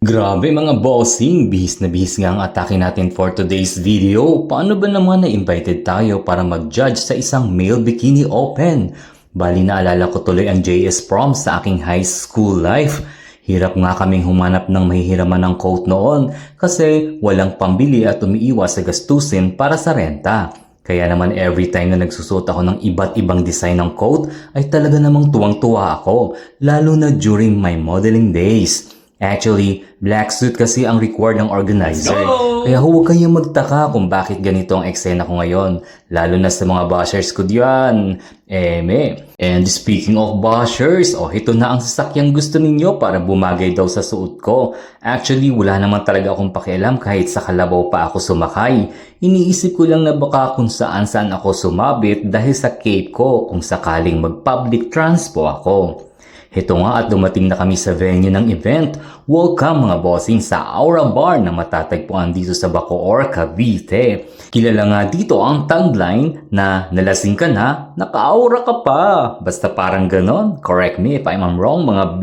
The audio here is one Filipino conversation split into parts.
Grabe mga bossing, bihis na bihis nga ang atake natin for today's video. Paano ba naman na-invited tayo para mag-judge sa isang male bikini open? Bali naalala ko tuloy ang JS prom sa aking high school life. Hirap nga kaming humanap ng mahihiraman ng coat noon kasi walang pambili at umiiwas sa gastusin para sa renta. Kaya naman every time na nagsusuot ako ng iba't ibang design ng coat ay talaga namang tuwang-tuwa ako, lalo na during my modeling days. Actually, black suit kasi ang required ng organizer. Kaya huwag kayong magtaka kung bakit ganito ang eksena ko ngayon. Lalo na sa mga bashers ko diyan. And speaking of bashers, ito na ang sasakyang gusto ninyo para bumagay daw sa suot ko. Actually, wala naman talaga akong pakialam kahit sa kalabaw pa ako sumakay. Iniisip ko lang na baka kung saan ako sumabit dahil sa cape ko kung sakaling mag-public transpo ako. Ito nga at dumating na kami sa venue ng event. Welcome mga bossing sa Aura Bar na matatagpuan dito sa Bacoor, Cavite. Kilala nga dito ang tagline na nalasing ka na, naka-aura ka pa. Basta parang ganon. Correct me if I'm wrong mga B.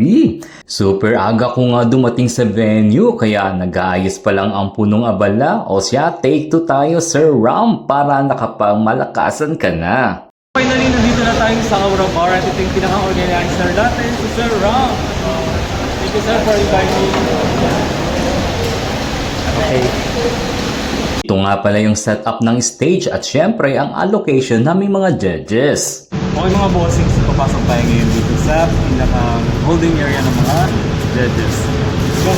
Super aga ko nga dumating sa venue kaya nag-aayos pa lang ang punong abala. O siya, take two tayo Sir Ram para nakapagmalakasan ka na. Finally, nandito na tayo sa Aura Bar at ito yung pinaka-organizer natin, si Sir Ram. Thank you, sir, for inviting me. Okay. Ito nga pala yung setup ng stage at syempre ang allocation naming mga judges. Okay mga bossings, papasok tayo ngayon dito sa pinaka-holding area ng mga judges. Let's go!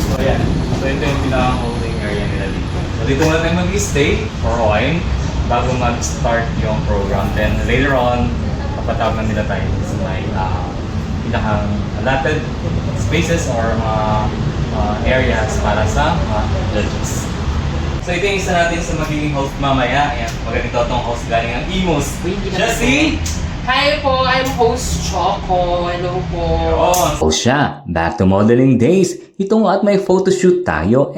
So ayan, so ito yung pinaka-holding area nila dito. So dito muna tayo mag-stay for a while bago mag-start yung program. Then later on, papatawag na nila tayo sa may pinakang allotted spaces or areas para sa judges. So ito yung isa natin sa magiging host mamaya. Ayan, magaling itong host galing ang Imus. Jessie! Hi po, I'm host Choco. Hello po. O siya, back to modeling days. Ito nga at may photoshoot tayo.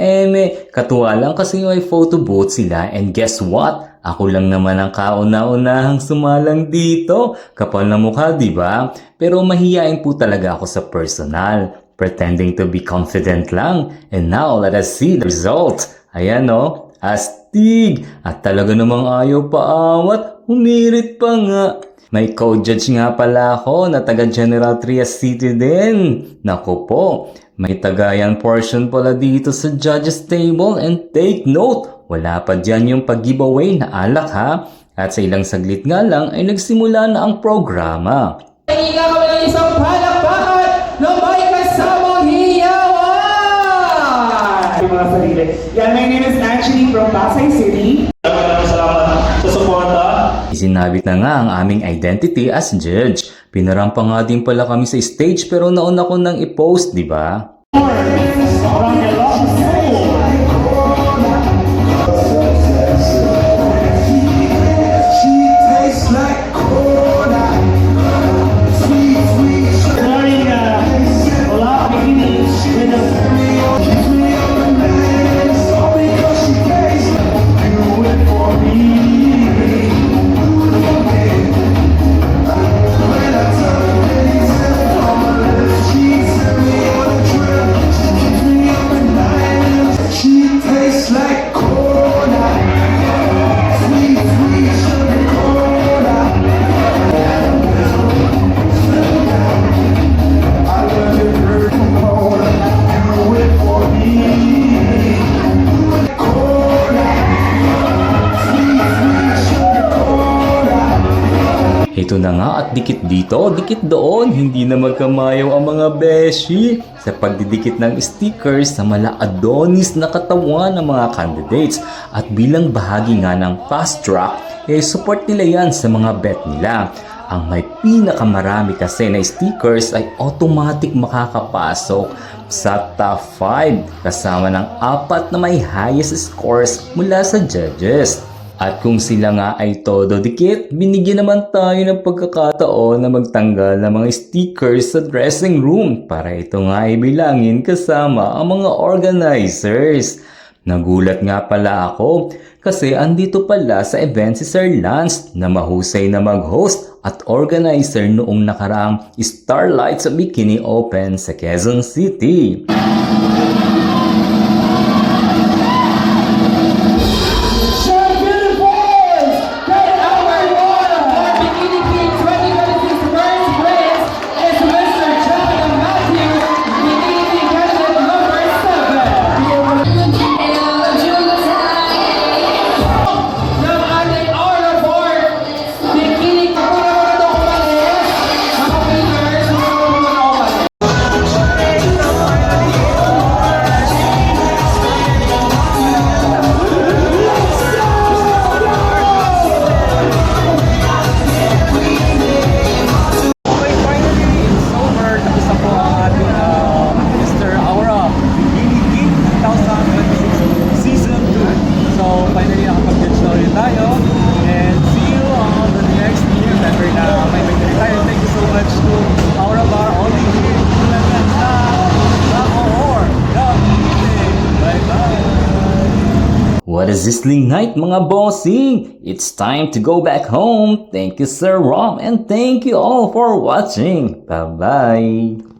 Katuwa lang kasi may photo booth sila and guess what? Ako lang naman ang kauna-unahang sumalang dito. Kapal na mukha, di ba? Pero mahihain po talaga ako sa personal. Pretending to be confident lang. And now, let us see the result. Ayan o, astig. At talaga namang ayaw paawat. Humirit pa nga. May co-judge nga pala ako na taga General Trias City din. Naku po, may tagayan portion pala dito sa judges table and take note, wala pa dyan yung pag-giveaway na alak ha. At sa ilang saglit nga lang ay nagsimula na ang programa. Tingnan kami ng isang palakpakan na may kasamang hiyawan! Mga sarili. Yan, my name is Angeline from Pasay City. Salamat sa suporta. Isinabit na nga ang aming identity as judge. Pinarampa nga din pala kami sa stage pero nauna ko nang i-post, di ba? Ito na nga at dikit dito, dikit doon, hindi na magkamayaw ang mga beshi sa pagdidikit ng stickers sa mala Adonis na katawan ng mga candidates. At bilang bahagi nga ng fast track, support nila yan sa mga bet nila. Ang may pinakamarami kasi na stickers ay automatic makakapasok sa top 5 kasama ng 4 na may highest scores mula sa judges. At kung sila nga ay todo dikit, binigyan naman tayo ng pagkakataon na magtanggal ng mga stickers sa dressing room para ito nga ay bilangin kasama ang mga organizers. Nagulat nga pala ako kasi andito pala sa event si Sir Lance na mahusay na mag-host at organizer noong nakaraang Starlight sa Bikini Open sa Quezon City. Champion Boys! Get our one for Bikini King 2026 first place is Mr. John Matthews, Bikini King candidate number 7. Ng ating Aura Board, Bikini King mga winners, Okay, finally, it's over. Tapos na po ang ating Mr. Aura Bikini King 2026 Season 2. So, finally, nakapag-judge na ulit tayo. And see you on the next year. Remember na may victory tayo. Thank you so much to Aura Bar. Only here in Bulacan sa Bacoor. Bye-bye. What a sizzling night mga bossing! It's time to go back home. Thank you Sir Rom and thank you all for watching. Bye-bye!